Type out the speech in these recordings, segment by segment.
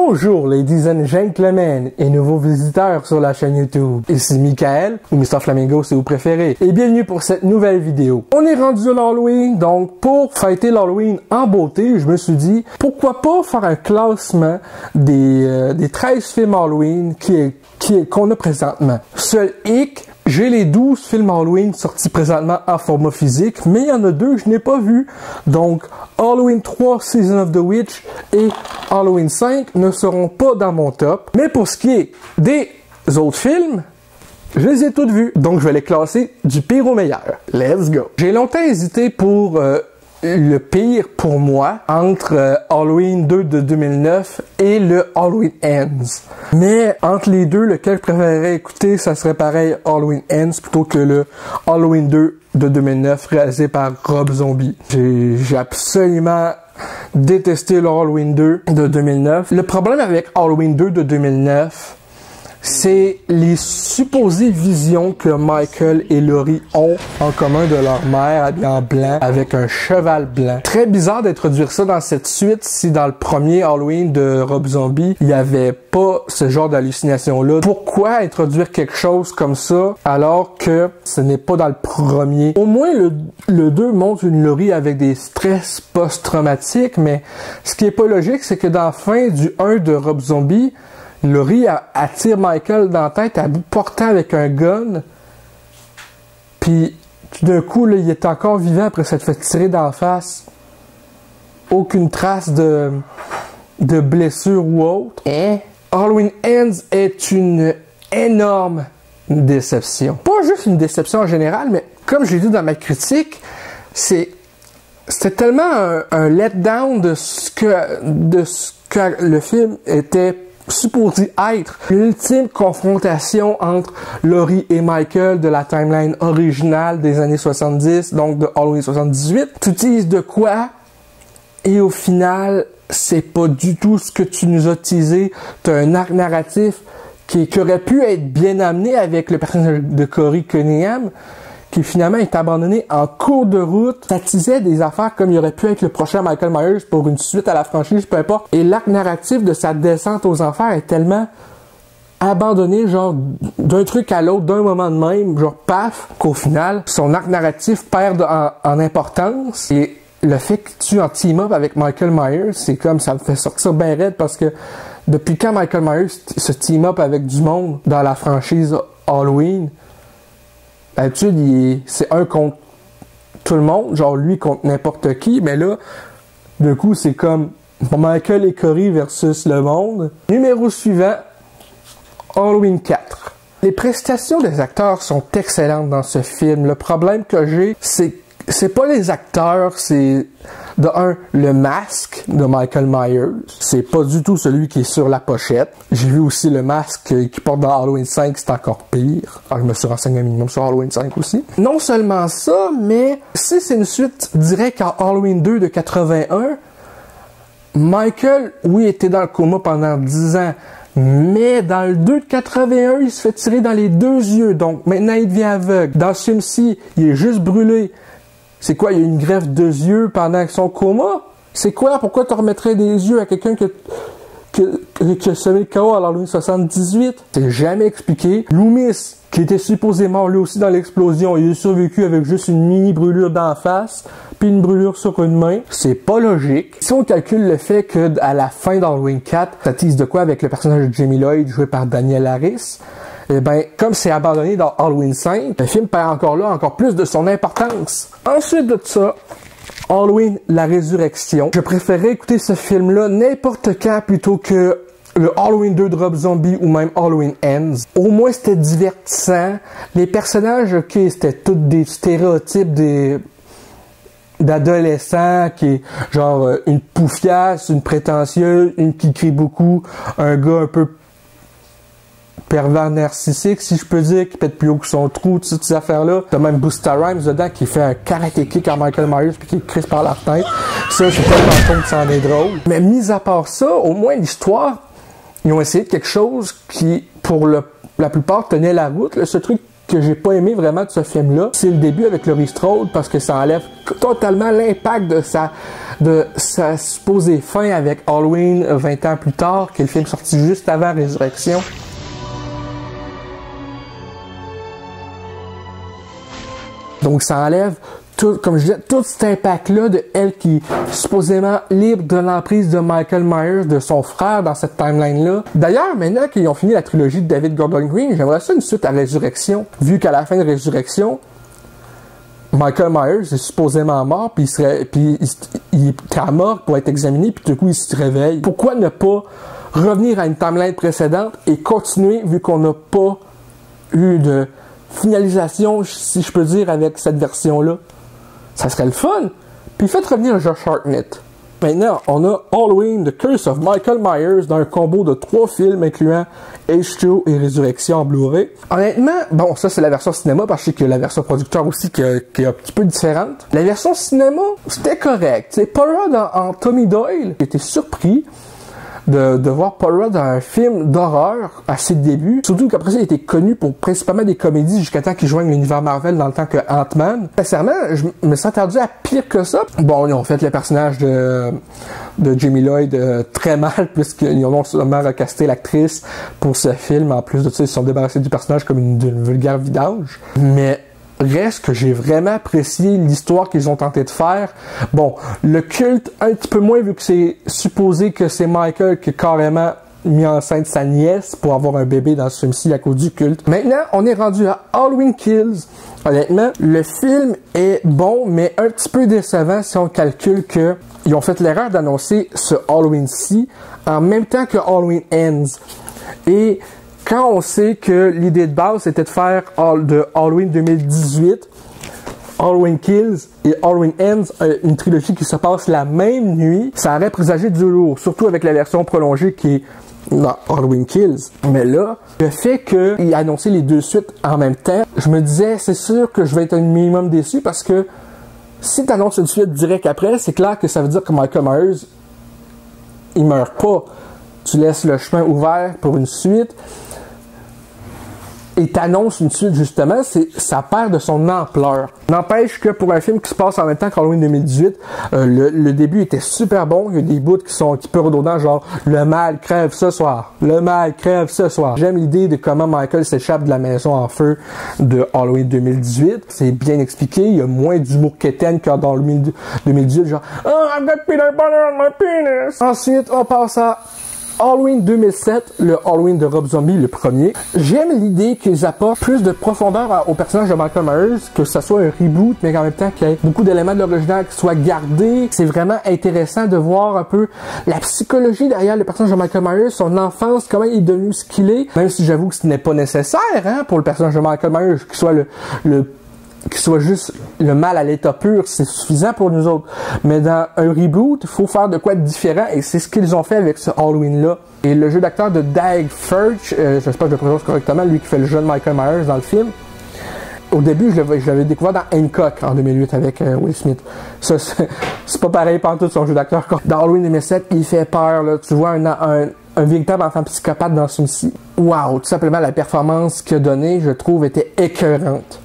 Bonjour ladies and gentlemen et nouveaux visiteurs sur la chaîne YouTube. Ici Michael, ou Mr Flamingo si vous préférez, et bienvenue pour cette nouvelle vidéo. On est rendu à l'Halloween, donc pour fêter l'Halloween en beauté, je me suis dit, pourquoi pas faire un classement des 13 films Halloween qu'on a présentement. Seul hic, j'ai les 12 films Halloween sortis présentement en format physique, mais il y en a deux que je n'ai pas vus. Donc, Halloween 3, Season of the Witch et Halloween 5 ne seront pas dans mon top. Mais pour ce qui est des autres films, je les ai tous vus. Donc, je vais les classer du pire au meilleur. Let's go! J'ai longtemps hésité pour le pire pour moi entre Halloween 2 de 2009 et le Halloween Ends. Mais entre les deux, lequel je préférerais écouter, ça serait pareil Halloween Ends plutôt que le Halloween 2 de 2009 réalisé par Rob Zombie. J'ai absolument détesté le Halloween 2 de 2009. Le problème avec Halloween 2 de 2009, c'est les supposées visions que Michael et Laurie ont en commun de leur mère habillée en blanc avec un cheval blanc. Très bizarre d'introduire ça dans cette suite si dans le premier Halloween de Rob Zombie, il n'y avait pas ce genre d'hallucination-là. Pourquoi introduire quelque chose comme ça alors que ce n'est pas dans le premier? Au moins, le 2 montre une Laurie avec des stress post-traumatiques, mais ce qui est pas logique, c'est que dans la fin du 1 de Rob Zombie, Laurie attire Michael dans la tête à bout portant avec un gun. Puis, tout d'un coup, là, il est encore vivant après s'être fait tirer d'en face. Aucune trace de blessure ou autre. Et Halloween Ends est une énorme déception. Pas juste une déception en général, mais comme j'ai dit dans ma critique, c'était tellement un letdown de ce que le film était supposé être l'ultime confrontation entre Laurie et Michael de la timeline originale des années 70, donc de Halloween 78. Tu utilises de quoi? Et au final, c'est pas du tout ce que tu nous as teasé. T'as un arc narratif qui aurait pu être bien amené avec le personnage de Corey Cunningham, qui finalement est abandonné en cours de route. Ça teasait des affaires comme il aurait pu être le prochain Michael Myers pour une suite à la franchise, peu importe. Et l'arc narratif de sa descente aux enfers est tellement abandonné, genre, d'un truc à l'autre, d'un moment de même, genre, paf, qu'au final, son arc narratif perd en importance. Et le fait que tu en team-up avec Michael Myers, c'est comme, ça me fait sortir bien raide parce que depuis quand Michael Myers se team-up avec du monde dans la franchise Halloween, d'habitude, c'est un contre tout le monde, genre lui contre n'importe qui, mais là, d'un coup, c'est comme Michael et Corey versus le monde. Numéro suivant, Halloween 4. Les prestations des acteurs sont excellentes dans ce film. Le problème que j'ai, c'est pas les acteurs, c'est de un, le masque de Michael Myers. C'est pas du tout celui qui est sur la pochette. J'ai vu aussi le masque qu'il porte dans Halloween 5, c'est encore pire. Alors, je me suis renseigné un minimum sur Halloween 5 aussi. Non seulement ça, mais si c'est une suite directe à Halloween 2 de 81, Michael, oui, était dans le coma pendant 10 ans, mais dans le 2 de 81, il se fait tirer dans les deux yeux, donc maintenant il devient aveugle. Dans ce film-ci, il est juste brûlé. C'est quoi, il y a une greffe de yeux pendant son coma? C'est quoi? Pourquoi tu remettrais des yeux à quelqu'un qui a semé le chaos à l'Halloween 78? C'est jamais expliqué. Loomis, qui était supposé mort lui aussi dans l'explosion, il a survécu avec juste une mini brûlure d'en face, puis une brûlure sur une main. C'est pas logique. Si on calcule le fait que à la fin d'Halloween 4, ça tease de quoi avec le personnage de Jamie Lloyd joué par Daniel Harris? Eh ben, comme c'est abandonné dans Halloween 5, le film perd encore plus de son importance. Ensuite de ça, Halloween, la résurrection. Je préférais écouter ce film-là n'importe quand plutôt que le Halloween 2 de Rob Zombie ou même Halloween Ends. Au moins, c'était divertissant. Les personnages, ok, c'était tous des stéréotypes d'adolescents qui est genre une poufiasse, une prétentieuse, une qui crie beaucoup, un gars un peu pervers narcissique, si je peux dire, qui pète plus haut que son trou, toutes ces affaires-là. T'as même Busta Rhymes dedans qui fait un karaté kick à Michael Myers puis qui crisse par la fenêtre. Ça, c'est tellement con que ça en est drôle. Mais mis à part ça, au moins l'histoire, ils ont essayé de quelque chose qui, pour la plupart, tenait la route. Là, ce truc que j'ai pas aimé vraiment de ce film-là, c'est le début avec Laurie Strode, parce que ça enlève totalement l'impact de sa supposée fin avec Halloween 20 ans plus tard, qui est le film sorti juste avant Résurrection. Donc ça enlève tout, comme je disais, tout cet impact-là de elle qui est supposément libre de l'emprise de Michael Myers, de son frère dans cette timeline-là. D'ailleurs, maintenant qu'ils ont fini la trilogie de David Gordon Green, j'aimerais ça une suite à Résurrection, vu qu'à la fin de Résurrection, Michael Myers est supposément mort, puis il était à mort pour être examiné, puis tout coup il se réveille. Pourquoi ne pas revenir à une timeline précédente et continuer, vu qu'on n'a pas eu de finalisation, si je peux dire, avec cette version-là? Ça serait le fun. Puis faites revenir Josh Hartnett. Maintenant, on a Halloween, The Curse of Michael Myers, dans un combo de 3 films incluant H2O et Résurrection en Blu-ray. Honnêtement, bon, ça c'est la version cinéma, parce que je sais que la version producteur aussi qui est un petit peu différente. La version cinéma, c'était correct. C'est Paul Rudd en Tommy Doyle. J'étais surpris de voir Paul Rudd dans un film d'horreur à ses débuts. Surtout qu'après ça, il était connu pour principalement des comédies jusqu'à temps qu'il joigne l'univers Marvel dans le temps que Ant-Man. Sincèrement, je me suis attendu à pire que ça. Bon, ils ont fait le personnage de Jamie Lloyd très mal, puisqu'ils ont non seulement recasté l'actrice pour ce film, en plus de ça, ils se sont débarrassés du personnage comme d'une vulgaire vidange. Mais reste que j'ai vraiment apprécié l'histoire qu'ils ont tenté de faire. Bon, le culte, un petit peu moins, vu que c'est supposé que c'est Michael qui a carrément mis enceinte sa nièce pour avoir un bébé dans ce film-ci à cause du culte. Maintenant, on est rendu à Halloween Kills. Honnêtement, le film est bon, mais un petit peu décevant si on calcule que ils ont fait l'erreur d'annoncer ce Halloween-ci en même temps que Halloween Ends. Et quand on sait que l'idée de base c'était de faire de Halloween 2018, Halloween Kills et Halloween Ends, une trilogie qui se passe la même nuit, ça aurait présagé du lourd, surtout avec la version prolongée qui est dans Halloween Kills. Mais là, le fait qu'il ait annoncé les deux suites en même temps, je me disais, c'est sûr que je vais être un minimum déçu, parce que si tu annonces une suite direct après, c'est clair que ça veut dire que Michael Myers, il meurt pas. Tu laisses le chemin ouvert pour une suite. Et t'annonces une suite, justement, ça perd de son ampleur. N'empêche que pour un film qui se passe en même temps qu'Halloween 2018, le début était super bon. Il y a des bouts qui sont un petit peu redondants, genre « Le mal crève ce soir. Le mal crève ce soir. » J'aime l'idée de comment Michael s'échappe de la maison en feu de Halloween 2018. C'est bien expliqué. Il y a moins d'humour quétaine que dans Halloween 2018, genre « Oh, I've got peanut butter on my penis. » Ensuite, on passe à Halloween 2007, le Halloween de Rob Zombie, le premier. J'aime l'idée qu'ils apportent plus de profondeur au personnage de Michael Myers, que ça soit un reboot, mais qu'en même temps qu'il y ait beaucoup d'éléments de l'original qui soient gardés. C'est vraiment intéressant de voir un peu la psychologie derrière le personnage de Michael Myers, son enfance, comment il est devenu ce qu'il est. Même si j'avoue que ce n'est pas nécessaire, hein, pour le personnage de Michael Myers, qu'il soit qu'il soit juste le mal à l'état pur, c'est suffisant pour nous autres. Mais dans un reboot, il faut faire de quoi de différent, et c'est ce qu'ils ont fait avec ce Halloween-là. Et le jeu d'acteur de Dag Furch, j'espère que je le prononce correctement, lui qui fait le jeune Michael Myers dans le film, au début, je l'avais découvert dans Hancock en 2008 avec Will Smith. Ça, c'est pas pareil pantoute son jeu d'acteur. Dans Halloween 2007, il fait peur, là. Tu vois un véritable enfant psychopathe dans ce film-ci. Wow! Tout simplement, la performance qu'il a donnée, je trouve, était écœurante.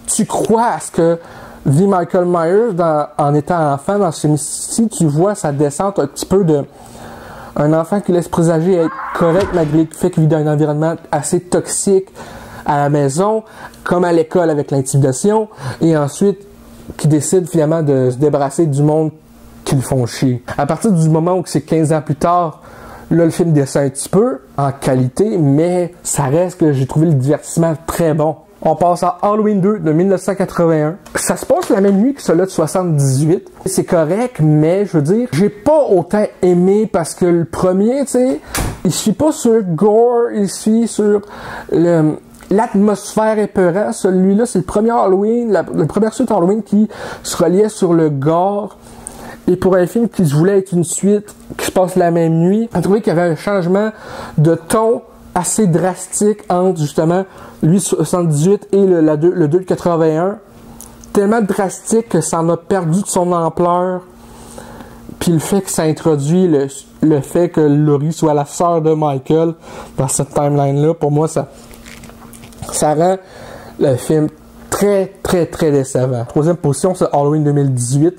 Tu crois à ce que vit Michael Myers en étant enfant dans ce film-ci, tu vois sa descente un petit peu de un enfant qui laisse présager être correct malgré le fait qu'il vit dans un environnement assez toxique à la maison, comme à l'école avec l'intimidation, et ensuite qui décide finalement de se débarrasser du monde qui le font chier. À partir du moment où c'est 15 ans plus tard, là le film descend un petit peu en qualité, mais ça reste que j'ai trouvé le divertissement très bon. On passe à Halloween 2 de 1981. Ça se passe la même nuit que celui de 78. C'est correct, mais je veux dire, j'ai pas autant aimé parce que le premier, tu sais, il suit pas sur gore, il suit sur l'atmosphère épeurante. Celui-là, c'est le premier Halloween, la première suite Halloween qui se reliait sur le gore. Et pour un film qui se voulait être une suite qui se passe la même nuit, on trouvait qu'il y avait un changement de ton assez drastique entre justement lui 78 et le 2 de 81, tellement drastique que ça en a perdu de son ampleur, puis le fait que ça introduit le fait que Laurie soit la sœur de Michael dans cette timeline là, pour moi ça rend le film très décevant. Troisième position, c'est Halloween 2018.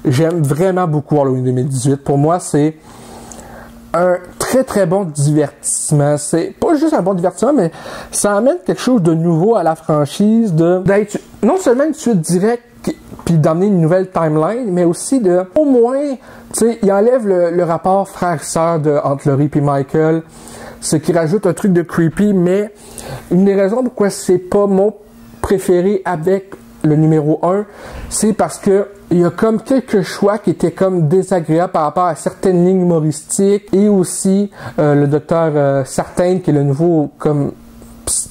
J'aime vraiment beaucoup Halloween 2018. Pour moi, c'est un très bon divertissement. C'est pas juste un bon divertissement, mais ça amène quelque chose de nouveau à la franchise, d'être non seulement une suite directe, puis d'amener une nouvelle timeline, mais aussi de, au moins, tu sais, il enlève le rapport frère-sœur entre Laurie et Michael, ce qui rajoute un truc de creepy, mais une des raisons pourquoi c'est pas mon préféré avec le numéro 1, c'est parce que il y a comme quelques choix qui étaient comme désagréables par rapport à certaines lignes humoristiques, et aussi le docteur Sartain, qui est le nouveau comme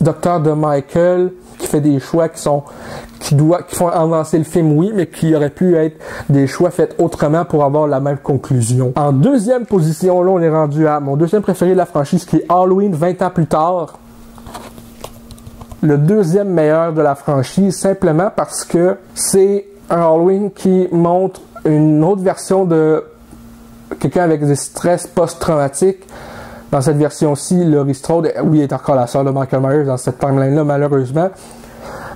docteur de Michael, qui fait des choix qui font avancer le film, oui, mais qui auraient pu être des choix faits autrement pour avoir la même conclusion. En deuxième position, là, on est rendu à mon deuxième préféré de la franchise, qui est Halloween 20 ans plus tard. Le deuxième meilleur de la franchise, simplement parce que c'est un Halloween qui montre une autre version de quelqu'un avec des stress post-traumatiques. Dans cette version-ci, Laurie Strode, oui, elle est encore la sœur de Michael Myers dans cette timeline-là, malheureusement.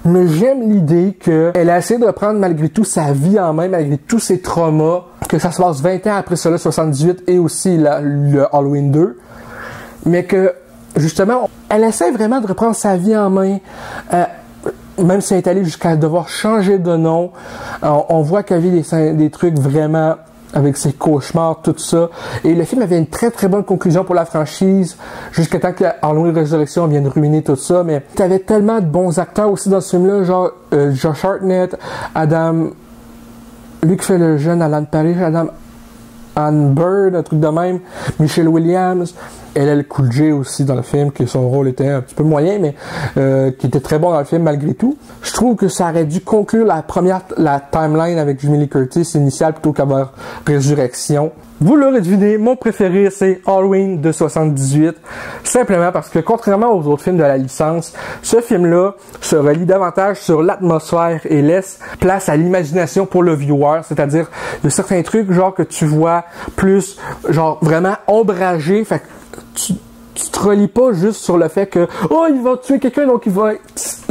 Mais j'aime l'idée qu'elle a essayé de reprendre malgré tout sa vie en main, malgré tous ses traumas, que ça se passe 20 ans après cela, 78, et aussi le Halloween 2. Mais que, justement, elle essaie vraiment de reprendre sa vie en main, même si elle est allée jusqu'à devoir changer de nom. On voit qu'elle vit des trucs vraiment avec ses cauchemars, tout ça. Et le film avait une très bonne conclusion pour la franchise, jusqu'à temps que Halloween Resurrection vienne ruiner tout ça. Mais t'avais tellement de bons acteurs aussi dans ce film-là, genre Josh Hartnett, lui qui fait le jeune Alan Parrish, Anne Bird, un truc de même, Michelle Williams, LL Cool J aussi dans le film, que son rôle était un petit peu moyen, mais qui était très bon dans le film malgré tout. Je trouve que ça aurait dû conclure la timeline avec Jamie Lee Curtis initiale plutôt qu'avoir Résurrection. Vous l'aurez deviné, mon préféré c'est Halloween de 78, simplement parce que contrairement aux autres films de la licence, ce film-là se relie davantage sur l'atmosphère et laisse place à l'imagination pour le viewer, c'est-à-dire il y a certains trucs genre que tu vois plus genre vraiment ombragés, fait que tu te relis pas juste sur le fait que oh il va tuer quelqu'un donc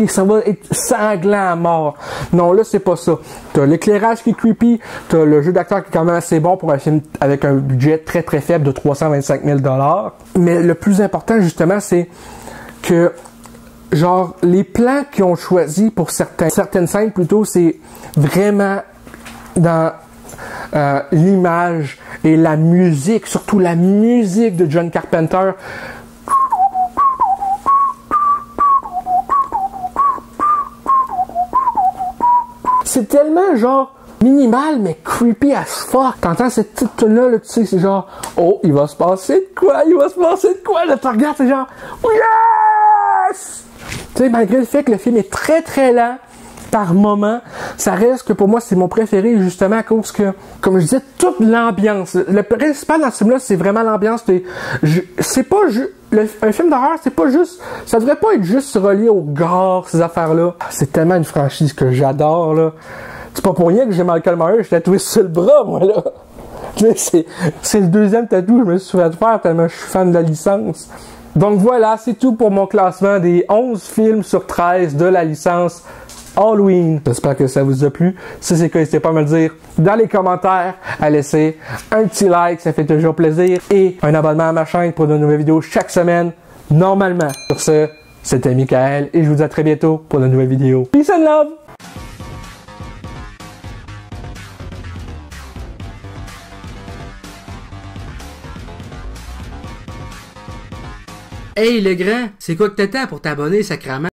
ça va être sanglant à mort. Non, là c'est pas ça. T'as l'éclairage qui est creepy, t'as le jeu d'acteur qui est quand même assez bon pour un film avec un budget très faible de 325 000 $. Mais le plus important justement c'est que genre les plans qu'ils ont choisis pour certaines scènes plutôt, c'est vraiment dans l'image et la musique, surtout la musique de John Carpenter. C'est tellement genre minimal mais creepy as fuck. T'entends cette petite tune là, tu sais, c'est genre oh, il va se passer de quoi, là tu regardes, c'est genre yes! Tu sais, malgré le fait que le film est très lent par moment, ça reste que pour moi c'est mon préféré justement à cause que, comme je disais, toute l'ambiance. Le principal dans ce film-là, c'est vraiment l'ambiance. C'est pas un film d'horreur, c'est pas juste, ça devrait pas être juste relié au gore, ces affaires-là. C'est tellement une franchise que j'adore, là. C'est pas pour rien que j'ai Michael Myers, je tatoué sur le bras, moi, là. C'est le deuxième tatou que je me suis fait faire tellement je suis fan de la licence. Donc voilà, c'est tout pour mon classement des 11 films sur 13 de la licence Halloween. J'espère que ça vous a plu. Si c'est le cas, n'hésitez pas à me le dire dans les commentaires, à laisser un petit like, ça fait toujours plaisir, et un abonnement à ma chaîne pour de nouvelles vidéos chaque semaine, normalement. Sur ce, c'était Michael, et je vous dis à très bientôt pour de nouvelles vidéos. Peace and love! Hey le grand, c'est quoi que t'attends pour t'abonner, sacrément?